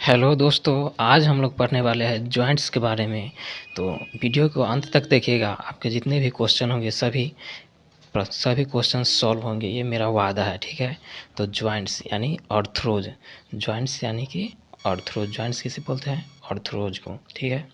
Hello दोस्तों, आज हम लोग पढ़ने वाले हैं जॉइंट्स के बारे में। तो वीडियो को अंत तक देखिएगा, आपके जितने भी क्वेश्चन होंगे सभी क्वेश्चन सॉल्व होंगे, ये मेरा वादा है। ठीक है। तो जॉइंट्स यानी ऑर्थरोज, जॉइंट्स यानी कि ऑर्थरोज, जॉइंट्स किसे बोलते हैं? ऑर्थरोज को। ठीक है।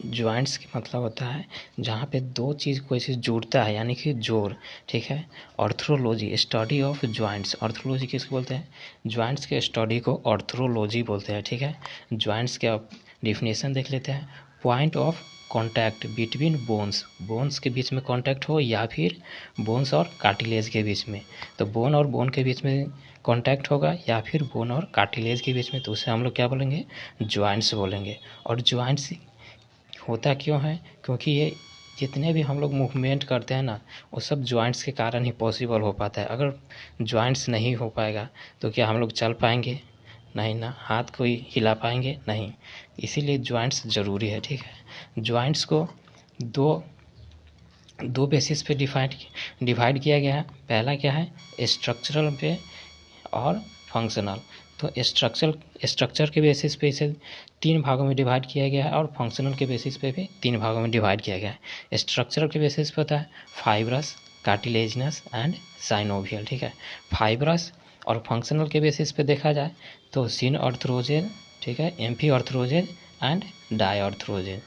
जॉइंट्स का मतलब होता है जहाँ पे दो चीज़ कोई चीज़ जुड़ता है, यानी कि जोड़। ठीक है। ऑर्थरोलॉजी, स्टडी ऑफ जॉइंट्स। ऑर्थरोलॉजी किसको बोलते हैं? जॉइंट्स के स्टडी को ऑर्थरोलॉजी बोलते हैं। ठीक है। जॉइंट्स के अब डिफिनेशन देख लेते हैं। Point of contact between bones, bones के बीच में कॉन्टैक्ट हो या फिर बोन्स और कार्टिलेज के बीच में। तो बोन और बोन के बीच में कॉन्टैक्ट होगा या फिर बोन और कार्टिलेज के बीच में, तो उसे हम लोग क्या बोलेंगे? जॉइंट्स बोलेंगे। और जॉइंट्स होता क्यों है? क्योंकि ये जितने भी हम लोग मूवमेंट करते हैं ना, वो सब जॉइंट्स के कारण ही पॉसिबल हो पाता है। अगर जॉइंट्स नहीं हो पाएगा तो क्या हम लोग चल पाएंगे? नहीं ना। हाथ कोई हिला पाएंगे? नहीं। इसीलिए जॉइंट्स ज़रूरी है। ठीक है। जॉइंट्स को दो दो बेसिस पे डिवाइड किया गया है। पहला क्या है? स्ट्रक्चरल पे और फंक्शनल। तो स्ट्रक्चर के बेसिस पे इसे 3 भागों में डिवाइड किया गया है और फंक्शनल के बेसिस पे भी 3 भागों में डिवाइड किया गया है। स्ट्रक्चरल के बेसिस पे होता है फाइब्रस, कार्टिलेजिनस एंड साइनोवियल। ठीक है। फाइब्रस और फंक्शनल के बेसिस पे देखा जाए तो सिन ऑर्थरोजेज, ठीक है, एम्फी ऑर्थरोजेज एंड डायऑर्थरोजेज।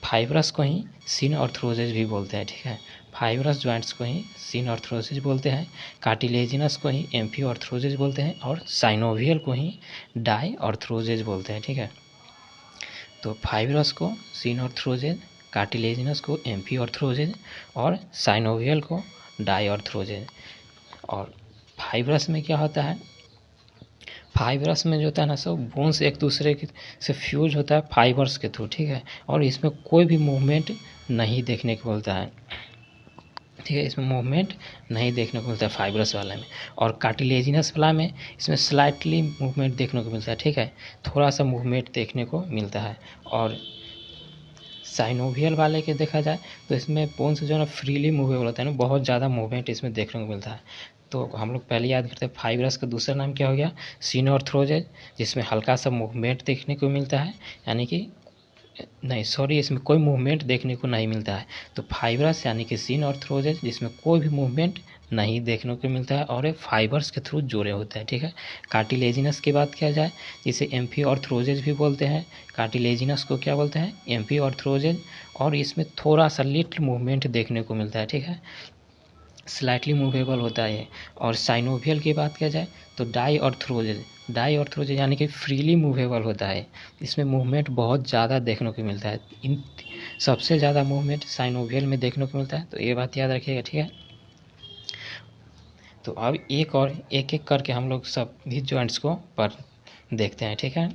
फाइब्रस को ही सिन ऑर्थरोजेज भी बोलते हैं। ठीक है। फाइब्रस जॉइंट्स को ही सिन ऑर्थरोसिस बोलते हैं, कार्टिलेजिनस को ही एम्फी ऑर्थरोसिस बोलते हैं और साइनोवियल को ही डाई ऑर्थरोसिस बोलते हैं। ठीक है। तो फाइब्रस को सिन ऑर्थरोसिस, कार्टिलेजिनस को एम्फी ऑर्थरोसिस और साइनोवियल को डाई ऑर्थरोसिस। और फाइब्रस में क्या होता है? फाइबरस में जो होता है ना, सब बोन्स एक दूसरे से फ्यूज होता है फाइबर्स के थ्रू। ठीक है। और इसमें कोई भी मूवमेंट नहीं देखने को मिलता है। ठीक है। इसमें मूवमेंट नहीं देखने को मिलता है फाइब्रस वाले में। और कार्टिलेजिनस वाला में इसमें स्लाइटली मूवमेंट देखने को मिलता है। ठीक है। थोड़ा सा मूवमेंट देखने को मिलता है। और साइनोवियल वाले के देखा जाए तो इसमें बोन्स जो है ना फ्रीली मूवेबल होता है ना, बहुत ज़्यादा मूवमेंट इसमें देखने को मिलता है। तो हम लोग पहले याद करते हैं फाइब्रस का दूसरा नाम क्या हो गया? सिनॉर्थरोजेज, जिसमें हल्का सा मूवमेंट देखने को मिलता है, यानी कि नहीं सॉरी, इसमें कोई मूवमेंट देखने को नहीं मिलता है। तो फाइब्रस यानी कि सिन ऑर्थरोजेज, जिसमें कोई भी मूवमेंट नहीं देखने को मिलता है और ये फाइबर्स के थ्रू जुड़े होते हैं। ठीक है। कार्टिलेजिनस की बात किया जाए, जिसे एम्फी ऑर्थरोजेज भी बोलते हैं। कार्टिलेजिनस को क्या बोलते हैं? एम्फी ऑर्थरोजेज। और इसमें थोड़ा सा लिटिल मूवमेंट देखने को मिलता है। ठीक है। स्लाइटली मूवेबल होता है। और साइनोवियल की बात किया जाए तो डाई ऑर्थरोजेज यानी कि फ्रीली मूवेबल होता है। इसमें मूवमेंट बहुत ज़्यादा देखने को मिलता है। इन सबसे ज़्यादा मूवमेंट साइनोवियल में देखने को मिलता है, तो ये बात याद रखिएगा। ठीक है। तो अब एक एक करके हम लोग सभी जॉइंट्स को देखते हैं। ठीक है।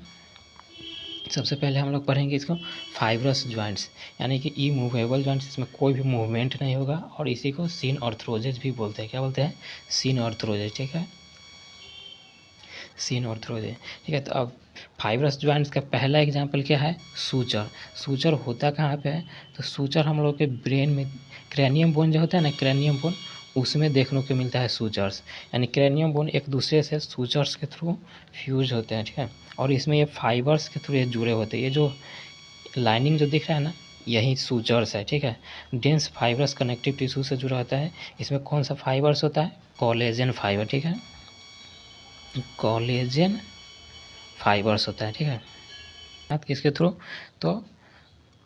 सबसे पहले हम लोग पढ़ेंगे इसको फाइब्रस जॉइंट्स, यानी कि ई मूवेबल जॉइंट्स, इसमें कोई भी मूवमेंट नहीं होगा। और इसी को सिन ऑर्थरोजेज भी बोलते हैं। क्या बोलते हैं? सिन ऑर्थरोजेज। ठीक है। सिन ऑर्थरोजेज। ठीक है। तो अब फाइब्रस जॉइंट्स का पहला एग्जांपल क्या है? सूचर। सूचर होता कहाँ पे है? तो सूचर हम लोग के ब्रेन में, क्रैनियम बोन जो होता है ना, क्रैनियम बोन, उसमें देखने को मिलता है सूचर्स। यानी क्रैनियम बोन एक दूसरे से सूचर्स के थ्रू फ्यूज होते हैं। ठीक है। और इसमें ये फाइबर्स के थ्रू ये जुड़े होते हैं। ये जो लाइनिंग जो दिख रहा है ना, यही सूचर्स है। ठीक है। डेंस फाइबर्स कनेक्टिव टिश्यू से जुड़ा होता है। इसमें कौन सा फाइबर्स होता है? Collagen fibre. ठीक है। कोलेजन फाइबर्स होता है। ठीक है। किसके थ्रू? तो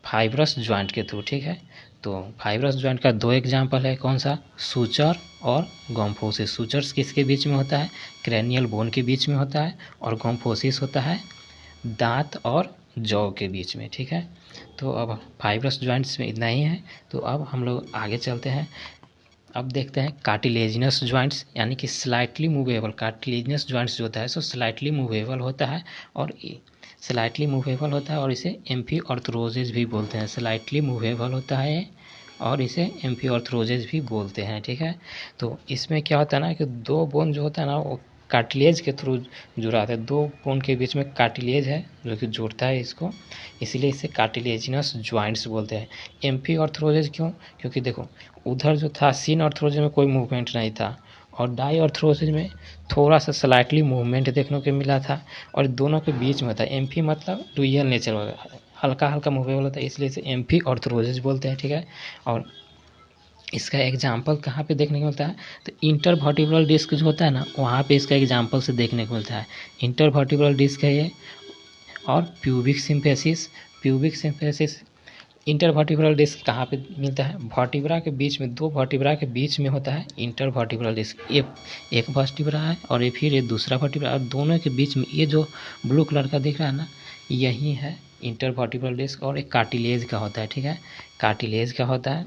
फाइब्रस जॉइंट के थ्रू। ठीक है। तो फाइब्रस जॉइंट का 2 एग्जांपल है। कौन सा? सूचर और गोम्फोसिस। सूचर्स किसके बीच में होता है? क्रैनियल बोन के बीच में होता है। और गोम्फोसिस होता है दांत और जौ के बीच में। ठीक है। तो अब फाइब्रस जॉइंट्स में इतना ही है। तो अब हम लोग आगे चलते हैं। अब देखते हैं कार्टिलेजिनस जॉइंट्स, यानी कि स्लाइटली मूवेबल। कार्टिलेजिनस जॉइंट्स जो होता है सो स्लाइटली मूवेबल होता है। और स्लाइटली मूवेबल होता है और इसे एम्फी ऑर्थरोजेज भी बोलते हैं। स्लाइटली मूवेबल होता है और इसे एम्फी ऑर्थरोजेज भी बोलते हैं। ठीक है। तो इसमें क्या होता है ना कि दो बोन जो होता है ना, वो कार्टिलेज के थ्रू जुड़ा होता है। दो बोन के बीच में कार्टिलेज है जो कि जोड़ता है इसको, इसीलिए इसे कार्टिलेजिनस जॉइंट्स बोलते हैं। एम्फी ऑर्थरोजेज क्यों? क्योंकि देखो, उधर जो था सिन ऑर्थरोजेज में कोई मूवमेंट नहीं था और डाईऑर्थरोसिस में थोड़ा सा स्लाइटली मूवमेंट देखने को मिला था और दोनों के बीच में होता है। एम्फी मतलब डुअल नेचर होगा, हल्का हल्का मूवेबल होता है, इसलिए इसे एम्फी ऑर्थरोसिस बोलते हैं, ठीक है। और इसका एग्जाम्पल कहाँ पे देखने को मिलता है, तो इंटरवर्टिब्रल डिस्क जो होता है ना, वहाँ पे इसका एग्जाम्पल से देखने को मिलता है। इंटरवर्टिब्रल डिस्क है ये। और प्यूबिक सिम्फेसिस इंटरवर्टिब्रल डिस्क कहाँ पे मिलता है, वर्टिब्रा के बीच में, दो वर्टिब्रा के बीच में होता है इंटरवर्टिब्रल डिस्क। ये एक वर्टिब्रा है और ये फिर ये दूसरा वर्टिब्रा, और दोनों के बीच में ये जो ब्लू कलर का दिख रहा है ना, यही है इंटरवर्टिब्रल डिस्क। और एक कार्टिलेज का होता है, ठीक है, कार्टिलेज का होता है,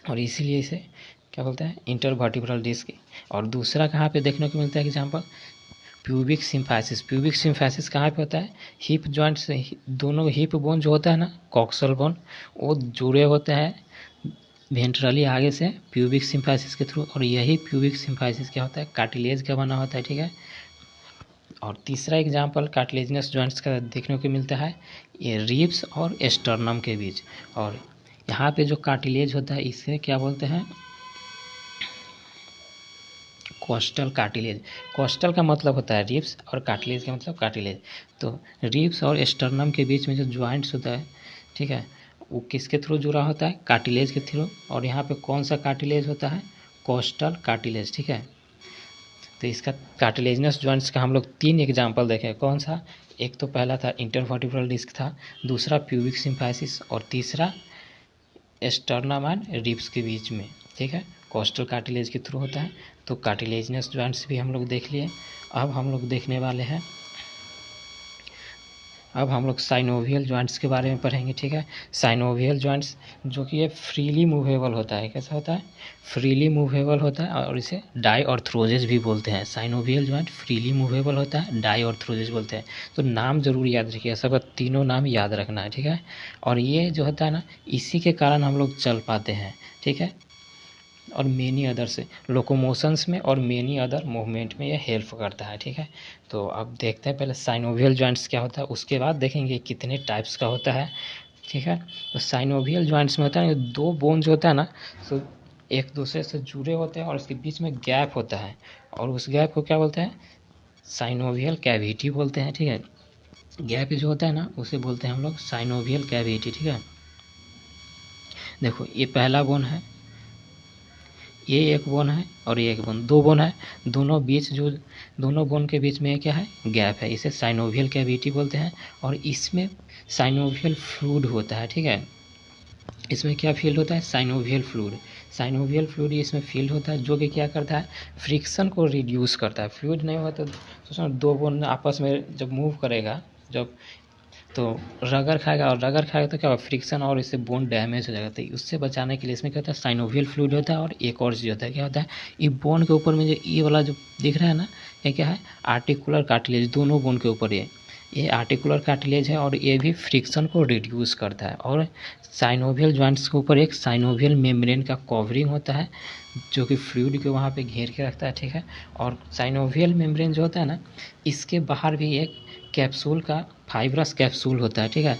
और इसीलिए इसे क्या बोलते हैं, इंटरवर्टिब्रल डिस्क। और दूसरा कहाँ पे देखने को मिलता है एग्जाम्पल, प्यूबिक सिम्फाइसिस कहाँ पे होता है, हिप जॉइंट से, दोनों हिप बोन जो होता है ना, कॉक्सल बोन, वो जुड़े होते हैं वेंट्रली आगे से प्यूबिक सिम्फाइसिस के थ्रू, और यही प्यूबिक सिम्फाइसिस क्या होता है, कार्टिलेज का बना होता है, ठीक है। और तीसरा एग्जाम्पल कार्टिलेजिनस जॉइंट्स का देखने को मिलता है ये रिब्स और स्टर्नम के बीच। और यहाँ पे जो कार्टिलेज होता है इसे क्या बोलते हैं, कोस्टल कार्टिलेज। कोस्टल का मतलब होता है रिब्स और कार्टिलेज का मतलब कार्टिलेज। तो रिब्स और स्टर्नम के बीच में जो ज्वाइंट्स होता है, ठीक है, वो किसके थ्रू जुड़ा होता है, कार्टिलेज के थ्रू। और यहाँ पे कौन सा कार्टिलेज होता है, कोस्टल कार्टिलेज, ठीक है। तो इसका कार्टिलेजिनस जॉइंट्स का हम लोग 3 एग्जाम्पल देखें, कौन सा, एक तो पहला था इंटरवर्टिब्रल डिस्क था, दूसरा प्यूबिक सिम्फाइसिस, और तीसरा स्टर्नम एंड रिब्स के बीच में, ठीक है, कोस्टल कार्टिलेज के थ्रू होता है। तो कार्टिलेजिनस जॉइंट्स भी हम लोग देख लिए। अब हम लोग देखने वाले हैं, अब हम लोग साइनोवियल जॉइंट्स के बारे में पढ़ेंगे, ठीक है। साइनोवियल जॉइंट्स जो कि ये फ्रीली मूवेबल होता है, कैसा होता है, फ्रीली मूवेबल होता है, और इसे डाईऑर्थरोसिस भी बोलते हैं। साइनोवियल जॉइंट फ्रीली मूवेबल होता है, डाईऑर्थरोसिस बोलते हैं। तो नाम जरूर याद रखिए, सबका तीनों नाम याद रखना है, ठीक है। और ये जो होता है ना, इसी के कारण हम लोग चल पाते हैं, ठीक है। और मेनी अदर से लोकोमोशंस में और मेनी अदर मूवमेंट में ये हेल्प करता है, ठीक है। तो अब देखते हैं पहले साइनोवियल जॉइंट्स क्या होता है, उसके बाद देखेंगे कितने टाइप्स का होता है, ठीक है। तो साइनोवियल जॉइंट्स में होता है दो बोन जो होता है ना, तो एक दूसरे से जुड़े होते हैं और उसके बीच में गैप होता है, और उस गैप को क्या बोलते हैं, साइनोवियल कैविटी बोलते हैं, ठीक है। गैप जो होता है ना, उसे बोलते हैं हम लोग साइनोवियल कैविटी, ठीक है। देखो ये पहला बोन है, ये एक बोन है और ये एक बोन, दो बोन है, दोनों बीच जो दोनों बोन के बीच में क्या है, गैप है, इसे साइनोवियल कैविटी बोलते हैं। और इसमें साइनोवियल फ्लूइड होता है, ठीक है। इसमें क्या फील्ड होता है, साइनोवियल फ्लूइड। साइनोवियल फ्लूइड इसमें फील्ड होता है जो कि क्या करता है, फ्रिक्शन को रिड्यूस करता है। फ्लूइड नहीं होता तो सोचो दो बोन आपस में जब मूव करेगा, जब तो रगड़ खाएगा, और रगड़ खाएगा तो क्या होगा, फ्रिक्शन, और इससे बोन डैमेज हो जाएगा। तो उससे बचाने के लिए इसमें क्या होता है, साइनोवियल फ्लूइड होता है। और एक और चीज़ होता है, क्या होता है, ये बोन के ऊपर में जो ये वाला जो दिख रहा है ना, ये क्या है, आर्टिकुलर कार्टिलेज, दोनों बोन के ऊपर ये आर्टिकुलर कार्टिलेज है, और ये भी फ्रिक्शन को रिड्यूस करता है। और साइनोवियल जॉइंट्स के ऊपर एक साइनोवियल मेम्ब्रेन का कवरिंग होता है जो कि फ्लूइड को वहाँ पे घेर के रखता है, ठीक है। और साइनोवियल मेम्ब्रेन जो होता है ना, इसके बाहर भी एक कैप्सूल का फाइब्रस कैप्सूल होता है, ठीक है।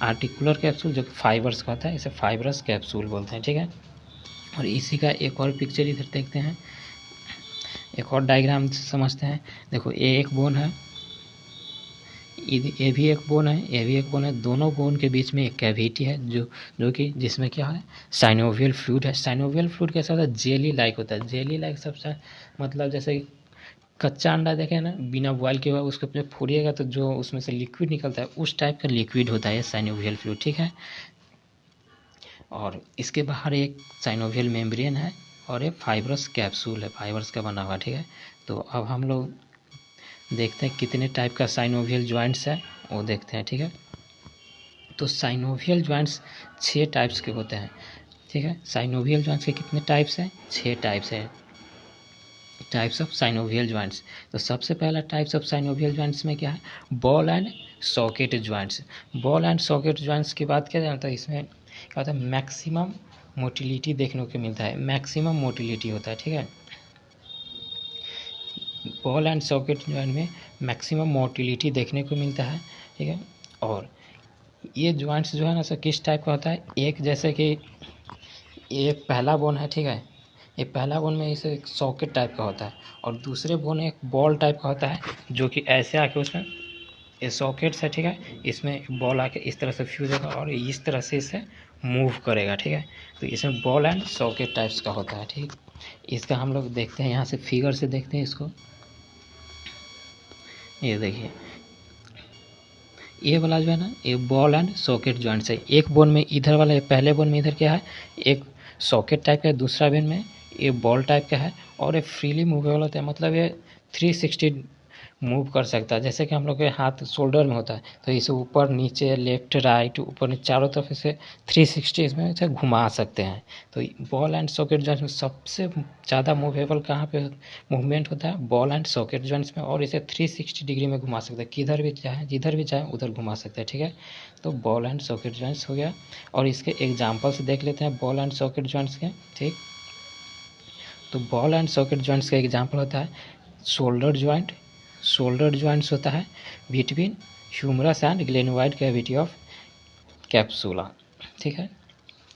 आर्टिकुलर कैप्सूल जो फाइबर्स का होता है, इसे फाइब्रस कैप्सूल बोलते हैं, ठीक है। और इसी का एक और पिक्चर इधर देखते हैं, एक और डायग्राम समझते हैं। देखो ये एक बोन है, ये भी एक बोन है, ये भी एक बोन है, दोनों बोन के बीच में एक कैविटी है जो कि जिसमें क्या है, साइनोवियल फ्लूइड है। साइनोवियल फ्लूइड कैसा होता है, जेली लाइक होता है। जेली लाइक सबसे मतलब जैसे कच्चा अंडा देखे ना, बिना बॉयल किए हुआ, उसको जब फोड़िएगा तो जो उसमें से लिक्विड निकलता है, उस टाइप का लिक्विड होता है साइनोवियल फ्लूइड, ठीक है। और इसके बाहर एक साइनोवियल मेम्ब्रेन है और एक फाइब्रस कैप्सूल है, फाइबर्स का बना हुआ, ठीक है। तो अब हम लोग देखते हैं कितने टाइप का साइनोवियल जॉइंट्स है, वो देखते हैं, ठीक है। तो साइनोवियल जॉइंट्स 6 टाइप्स के होते हैं, ठीक है। साइनोवियल जॉइंट्स के कितने टाइप्स हैं, 6 टाइप्स हैं, टाइप्स ऑफ साइनोवियल जॉइंट्स। तो सबसे पहला टाइप्स ऑफ साइनोवियल जॉइंट्स में क्या है, ball and socket joints. Ball and socket joints की बात किया जाता है, इसमें क्या होता है, मैक्सिमम मोटिलिटी देखने को मिलता है, मैक्सिमम मोटिलिटी होता है, ठीक है। बॉल एंड सॉकेट जॉइंट में मैक्सिमम मोटिलिटी देखने को मिलता है, ठीक है। और ये जॉइंट्स जो है ना सर किस टाइप का होता है, एक जैसे कि ये पहला बोन है, ठीक है, ये पहला बोन में इसे एक सॉकेट टाइप का होता है और दूसरे बोन एक बॉल टाइप का होता है जो कि ऐसे आके उसमें ये सॉकेट्स है, ठीक है। इसमें बॉल आके इस तरह से फ्यूज होगा और इस तरह से इसे मूव करेगा, ठीक है। तो इसमें बॉल एंड सॉकेट टाइप्स का होता है, ठीक। इसका हम लोग देखते हैं यहाँ से फिगर से देखते हैं इसको। ये देखिए ये वाला जो है ना ये बॉल एंड सॉकेट जॉइंट्स है। एक बोन में इधर वाला पहले बोन में इधर क्या है एक सॉकेट टाइप का है, दूसरा बोन में ये बॉल टाइप का है और ये फ्रीली मूवेबल होता है, मतलब ये 360 मूव कर सकता है। जैसे कि हम लोग के हाथ शोल्डर में होता है तो इसे ऊपर नीचे लेफ्ट राइट ऊपर नीचे चारों तरफ इसे 360 इसमें इसे घुमा सकते हैं। तो बॉल एंड सॉकेट जॉइंट्स में सबसे ज़्यादा मूवेबल कहाँ पे मूवमेंट होता है बॉल एंड सॉकेट जॉइंट्स में, और इसे 360 डिग्री में घुमा सकते हैं, किधर भी चाहे जिधर भी चाहे उधर घुमा सकते हैं, ठीक है। तो बॉल एंड सॉकेट जॉइंट्स हो गया और इसके एग्जाम्पल्स देख लेते हैं बॉल एंड सॉकेट जॉइंट्स के, ठीक। तो बॉल एंड सॉकेट जॉइंट्स का एग्जाम्पल होता है शोल्डर जॉइंट। शोल्डर जॉइंट्स होता है between humerus and glenoid cavity of capsula, ठीक है,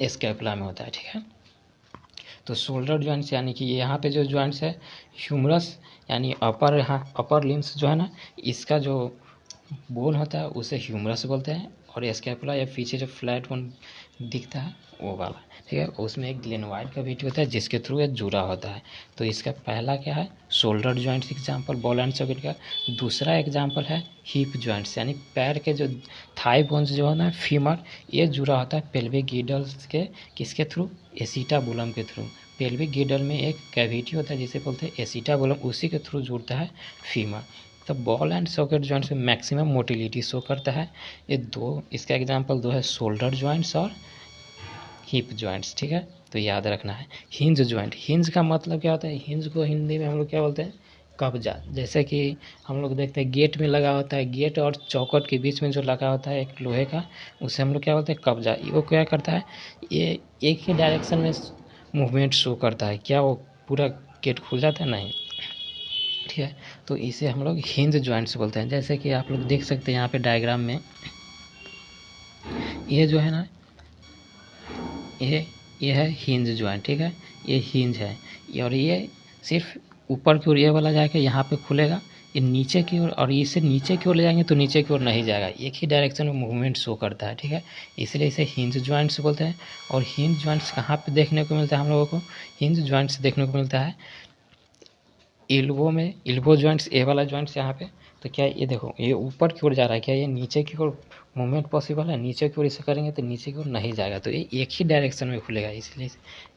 स्कैपुला में होता है, ठीक है। तो शोल्डर जॉइंट्स यानी कि यहाँ पे जो जॉइंट्स है ह्यूमरस यानी अपर लिम्स जो है ना इसका जो बोन होता है उसे ह्यूमरस बोलते हैं, और स्कैपुला या पीछे जो फ्लैट बोन दिखता है वो वाला, ठीक है, उसमें एक ग्लेनोइड कैविटी होता है जिसके थ्रू ये जुड़ा होता है। तो इसका पहला क्या है shoulder joints example ball and socket का। दूसरा एग्जांपल है हिप जॉइंट्स यानी पैर के जो थाई बोन्स जो है ना फीमर ये जुड़ा होता है पेल्विक गिडल्स के किसके थ्रू एसिटाबुलम के थ्रू। पेल्विक गिडल में एक कैविटी होता है जिसे बोलते हैं एसिटाबुलम, उसी के थ्रू जुड़ता है फीमर। तो बॉल एंड सॉकेट जॉइंट्स में मैक्सिमम मोटिलिटी शो करता है। ये दो इसका एग्जांपल दो है शोल्डर जॉइंट्स और हिप जॉइंट्स, ठीक है। तो याद रखना है हिंज जॉइंट। हिंज का मतलब क्या होता है हिंज को हिंदी में हम लोग क्या बोलते हैं कब्जा। जैसे कि हम लोग देखते हैं गेट में लगा होता है, गेट और चौखट के बीच में जो लगा होता है एक लोहे का उसे हम लोग क्या बोलते हैं कब्जा। वो क्या करता है ये एक ही डायरेक्शन में मूवमेंट शो करता है, क्या वो पूरा गेट खुल जाता है नहीं, ठीक है। तो इसे हम लोग हिंज जॉइंट्स बोलते हैं। जैसे कि आप लोग देख सकते हैं यहाँ पे डायग्राम में ये जो है ना ये है हिंज जॉइंट, ठीक है, ये हिंज है और ये सिर्फ ऊपर की ओर ये वाला जाएगा यहाँ पे खुलेगा, ये नीचे की ओर और इसे नीचे की ओर ले जाएंगे तो नीचे की ओर नहीं जाएगा, एक ही डायरेक्शन में मूवमेंट शो करता है, ठीक है। इसलिए इसे हिंज जॉइंट्स बोलते हैं। और हिंज जॉइंट्स कहाँ पे देखने को मिलता है हम लोगों को हिंज जॉइंट्स देखने को मिलता है एल्बो में। एल्बो जॉइंट्स ए वाला जॉइंट्स यहाँ पे। तो क्या ये देखो ये ऊपर की ओर जा रहा है, क्या ये नीचे की ओर मूवमेंट पॉसिबल है, नीचे की ओर इसे करेंगे तो नीचे की ओर नहीं जाएगा, तो ये एक ही डायरेक्शन में खुलेगा, इसलिए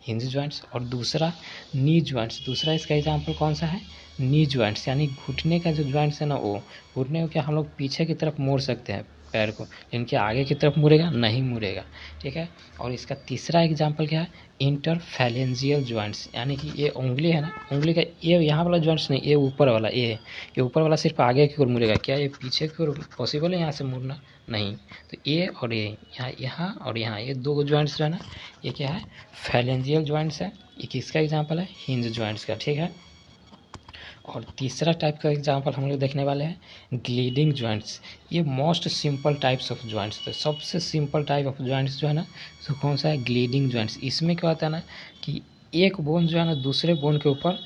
हिंज जॉइंट्स। और दूसरा नी जॉइंट्स, दूसरा इसका एग्जांपल कौन सा है नी जॉइंट्स यानी घुटने का जो जॉइंट्स है ना वो घुटने को क्या हम लोग पीछे की तरफ मोड़ सकते हैं पैर को, इनके आगे की तरफ मुड़ेगा नहीं मुड़ेगा, ठीक है। और इसका तीसरा एग्जांपल क्या है इंटरफैलेंजियल जॉइंट्स यानी कि ये उंगली है ना उंगली का ये यहाँ वाला जॉइंट्स नहीं, ये ऊपर वाला ये ऊपर वाला सिर्फ आगे की ओर मुड़ेगा, क्या ये पीछे की ओर पॉसिबल है यहाँ से मुड़ना नहीं। तो ये और ये यहाँ और यहाँ ये दो जॉइंट्स जो है ना ये क्या है फैलेंजियल जॉइंट्स है। ये किसका एग्जाम्पल है हिंज जॉइंट्स का, ठीक है। और तीसरा टाइप का एग्जांपल हम लोग देखने वाले हैं ग्लीडिंग जॉइंट्स। ये most simple types of joints, तो सबसे सिंपल टाइप ऑफ जॉइंट्स जो है ना तो कौन सा है ग्लीडिंग जॉइंट्स। इसमें क्या होता है ना कि एक बोन जो है ना दूसरे बोन के ऊपर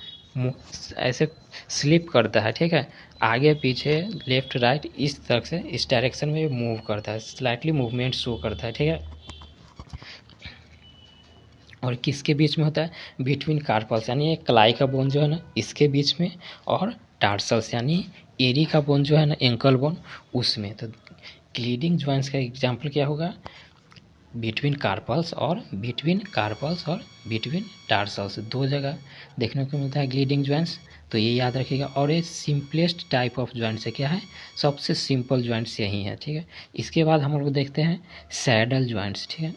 ऐसे स्लिप करता है, ठीक है, आगे पीछे लेफ्ट राइट इस तरह से इस डायरेक्शन में मूव करता है, स्लाइटली मूवमेंट शो करता है, ठीक है। और किसके बीच में होता है बिटवीन कार्पल्स यानी एक कलाई का बोन जो है ना इसके बीच में और टार्सल्स यानी एरी का बोन जो है ना एंकल बोन उसमें। तो ग्लीडिंग जॉइंट्स का एग्जांपल क्या होगा बिटवीन कार्पल्स और बिटवीन टार्सल्स, दो जगह देखने को मिलता है ग्लीडिंग जॉइंट्स। तो ये याद रखिएगा। और ये सिंपलेस्ट टाइप ऑफ जॉइंट्स है, क्या है सबसे सिंपल जॉइंट्स यही है, ठीक है। इसके बाद हम लोग देखते हैं सैडल जॉइंट्स, ठीक है।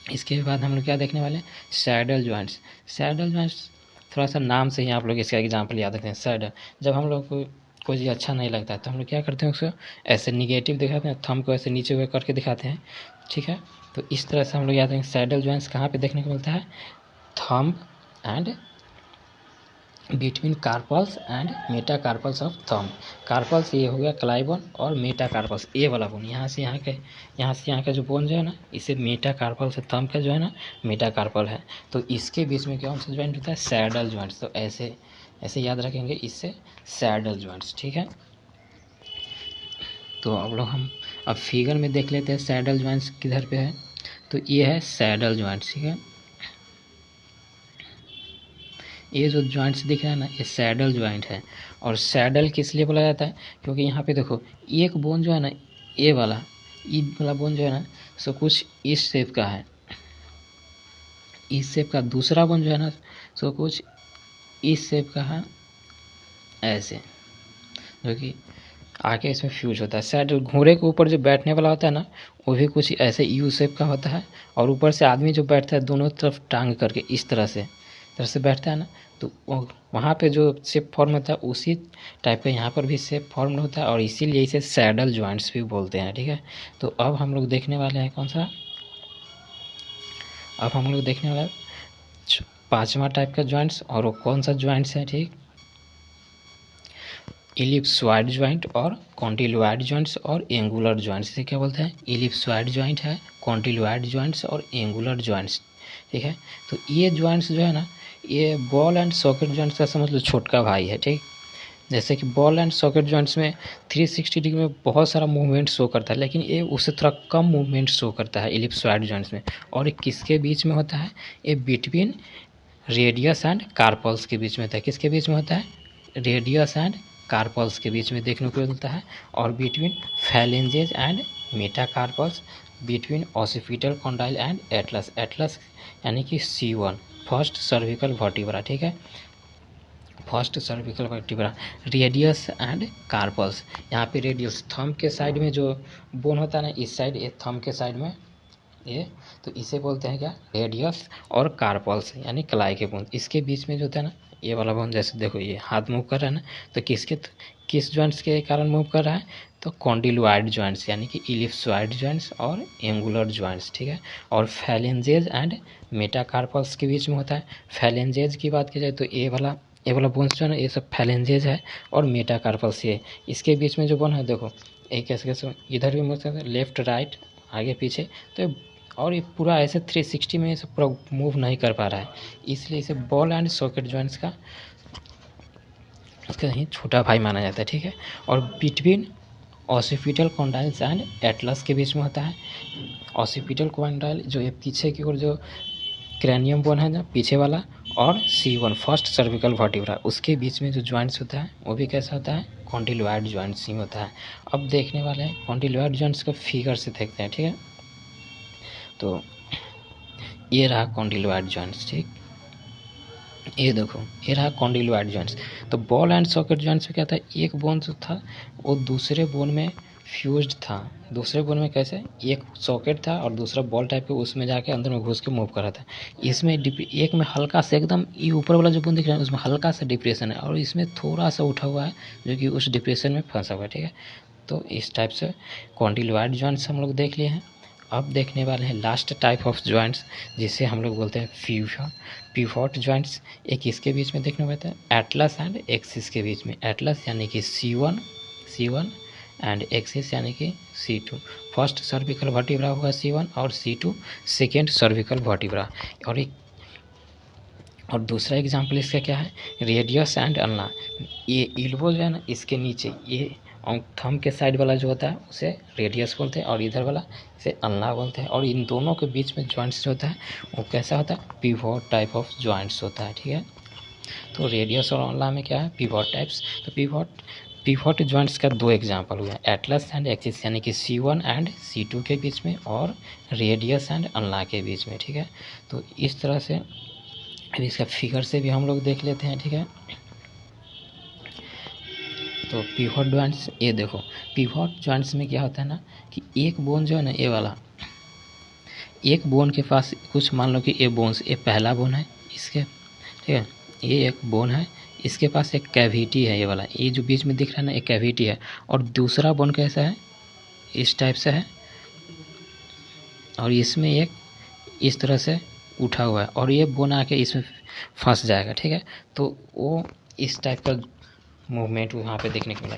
इसके बाद हम लोग क्या देखने वाले हैं सैडल जॉइंट्स। सैडल जॉइंट्स थोड़ा सा नाम से ही आप लोग इसका एग्जांपल याद रखते हैं सैडल। जब हम लोग को कोई चीज़ अच्छा नहीं लगता है तो हम लोग क्या करते हैं उसको ऐसे निगेटिव दिखाते हैं, थंब को ऐसे नीचे हुए करके दिखाते हैं, ठीक है। तो इस तरह से हम लोग याद रखेंगे सैडल जॉइंट्स कहाँ पे देखने को मिलता है thumb and between carpals and metacarpals of thumb. Carpals ये हो गया क्लाई बोन, और मेटाकार्पल्स ये वाला बोन, यहाँ से यहाँ का जो बोन जो है ना, इसे मेटाकार्पल से थंब का जो है ना मेटाकार्पल है। तो इसके बीच में कौन सा ज्वाइंट होता है? Saddle joints. तो ऐसे ऐसे याद रखेंगे, इससे सैडल ज्वाइंट्स। ठीक है, तो अब लोग हम अब फिगर में देख लेते हैं सैडल ज्वाइंट्स किधर पे है। तो ये है सैडल ज्वाइंट्स। ठीक है, ये जो जॉइंट्स दिख रहा है ना, ये सैडल जॉइंट है। और सैडल किस लिए बोला जाता है? क्योंकि यहाँ पे देखो एक बोन जो है ना, ये वाला बोन जो है ना, सो कुछ इस शेप का है, इस शेप का। दूसरा बोन जो है ना, सो कुछ इस शेप का है, ऐसे, जो कि आके इसमें फ्यूज होता है। सैडल घोड़े के ऊपर जो बैठने वाला होता है ना, वो भी कुछ ऐसे यू शेप का होता है, और ऊपर से आदमी जो बैठता है दोनों तरफ टांग करके इस तरह से बैठता है ना, तो वहाँ पे जो शेप फॉर्म होता है उसी टाइप का यहाँ पर भी शेप फॉर्म होता है, और इसीलिए इसे सैडल जॉइंट्स भी बोलते हैं। ठीक है, तो अब हम लोग देखने वाले हैं कौन सा, अब हम लोग देखने वाले हैं पांचवा टाइप का जॉइंट्स, और वो कौन सा जॉइंट्स है? ठीक, इलिप्सॉइड जॉइंट और कॉन्टिलॉइड जॉइंट्स और एंगुलर जॉइंट्स। इसे क्या बोलते हैं? इलिप्सॉइड जॉइंट है, कॉन्टिलॉइड जॉइंट्स और एंगुलर जॉइंट्स। ठीक है, तो ये जॉइंट्स जो है ना, ये बॉल एंड सॉकेट जॉइंट्स का समझ लो छोटका भाई है। ठीक, जैसे कि बॉल एंड सॉकेट जॉइंट्स में 360 डिग्री में बहुत सारा मूवमेंट शो करता है, लेकिन ये उससे थोड़ा कम मूवमेंट शो करता है इलिप्सॉइड जॉइंट्स में। और ये किसके बीच में होता है? ये बिटवीन रेडियस एंड कार्पल्स के बीच में होता है। किसके बीच में होता है? रेडियस एंड कार्पल्स के बीच में देखने को मिलता है। और between phalanges and metacarpals, between occipital condyle and atlas. Atlas यानी कि C1, फर्स्ट सर्विकल वर्टिब्रा। ठीक है, first cervical vertebra. Radius and carpals, यहाँ पे रेडियस थंब के साइड में जो बोन होता है ना, इस साइड, ये थंब के साइड में ये, तो इसे बोलते हैं क्या? रेडियस। और कार्पल्स यानी कलाई के बोन, इसके बीच में जो होता है ना, ये वाला बोन, जैसे देखो ये हाथ मूव कर रहा है ना, तो किस जॉइंट्स के कारण मूव कर रहा है? तो कॉन्डिलॉइड जॉइंट्स यानी कि इलिप्सॉइड जॉइंट्स और एंगुलर जॉइंट्स। ठीक है, और फैलेंजेज एंड मेटाकार्पल्स के बीच में होता है। फैलेंजेज की बात की जाए तो ये वाला बोन्स जो है ना, ये सब फैलेंजेज है, और मेटाकार्पल्स ये इसके बीच में जो बोन है, देखो एक कैसे इधर भी मूव करते हैं, लेफ्ट राइट आगे पीछे, तो और ये पूरा ऐसे 360 में इसे पूरा मूव नहीं कर पा रहा है, इसलिए इसे बॉल एंड सॉकेट जॉइंट्स का उसका ही छोटा भाई माना जाता है। ठीक है, और between occipital condyles and Atlas के बीच में होता है। ऑसिपिटल कॉन्डाइल जो ये पीछे की ओर जो क्रैनियम बोन है ना, पीछे वाला, और C1 फर्स्ट सर्विकल वर्टिब्रा, उसके बीच में जो जॉइंट्स होता है वो भी कैसा होता है? कॉन्टिलॉइड जॉइंट्स ही होता है। अब देखने वाले हैं कॉन्टिलॉइड जॉइंट्स को फिगर से देखते हैं। ठीक है, तो ये रहा कॉन्डिलॉइड जॉइंट्स। ठीक, ये देखो ये रहा कॉन्डिलॉइड जॉइंट्स। तो बॉल एंड सॉकेट जॉइंट्स में क्या था? एक बोन जो था वो दूसरे बोन में फ्यूज्ड था। दूसरे बोन में कैसे? एक सॉकेट था और दूसरा बॉल टाइप के, उसमें जाके अंदर में घुस के मूव कर रहा था। इसमें एक में हल्का सा एकदम, ये ऊपर वाला जो बोन दिख रहा है उसमें हल्का सा डिप्रेशन है, और इसमें थोड़ा सा उठा हुआ है जो कि उस डिप्रेशन में फंसा हुआ है। ठीक है, तो इस टाइप से कॉन्डिलॉइड जॉइंट्स हम लोग देख लिए हैं। अब देखने वाले हैं लास्ट टाइप ऑफ जॉइंट्स, जिसे हम लोग बोलते हैं पिवोट जॉइंट्स। एक किसके बीच में देखने को मिलता है? एटलस एंड एक्सिस के बीच में। एटलस यानी कि C1 एंड एक्सिस यानी कि C2। फर्स्ट सर्विकल वर्टिब्रा होगा C1, और C2 सेकेंड सर्विकल वर्टिब्रा। और दूसरा एग्जाम्पल इसका क्या है? Radius and ulna. ये इल्बो जो है ना, इसके नीचे ये थंब के साइड वाला जो होता है उसे रेडियस बोलते हैं, और इधर वाला इसे अल्ना बोलते हैं। और इन दोनों के बीच में जॉइंट्स जो होता है वो कैसा होता है? पिवोट टाइप ऑफ जॉइंट्स होता है। ठीक है, तो रेडियस और अल्ना में क्या है? Pivot types. तो पिवोट जॉइंट्स का दो एग्जाम्पल हुआ, एटलस एंड एक्सिस यानी कि C1 एंड C2 के बीच में, और रेडियस एंड अल्ना के बीच में। ठीक है, तो इस तरह से अभी इसका फिगर से भी हम लोग देख लेते हैं। ठीक है, तो पिवोट जॉइंट्स, ये देखो पिवोट जॉइंट्स में क्या होता है ना, कि एक बोन जो है ना, ये वाला एक बोन के पास कुछ, मान लो कि ये बोन्स, ये पहला बोन है इसके, ठीक है, ये एक बोन है, इसके पास एक कैविटी है, ये वाला, ये जो बीच में दिख रहा है ना, एक कैविटी है। और दूसरा बोन कैसा है? इस टाइप से है, और इसमें एक इस तरह से उठा हुआ है, और ये बोन आके इसमें फंस जाएगा। ठीक है, तो वो इस टाइप का मूवमेंट वहाँ पे देखने को मिला।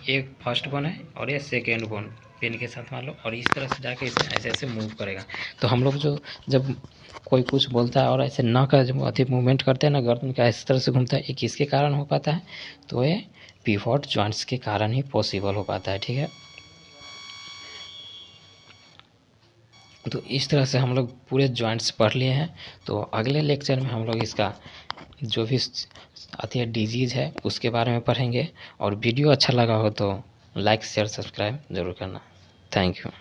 एक फर्स्ट बोन है और ये सेकेंड बोन पेन के साथ मान लो, और इस तरह से जाके इसे ऐसे ऐसे मूव करेगा। तो हम लोग जो जब कोई कुछ बोलता है और ऐसे न का जब अधिक मूवमेंट करते हैं ना, गर्दन का इस तरह से घूमता है, ये किसके कारण हो पाता है? तो ये पिवोट जॉइंट्स के कारण ही पॉसिबल हो पाता है। ठीक है, तो इस तरह से हम लोग पूरे जॉइंट्स पढ़ लिए हैं। तो अगले लेक्चर में हम लोग इसका जो भी आती है डिजीज़ है उसके बारे में पढ़ेंगे। और वीडियो अच्छा लगा हो तो लाइक शेयर सब्सक्राइब जरूर करना। Thank you.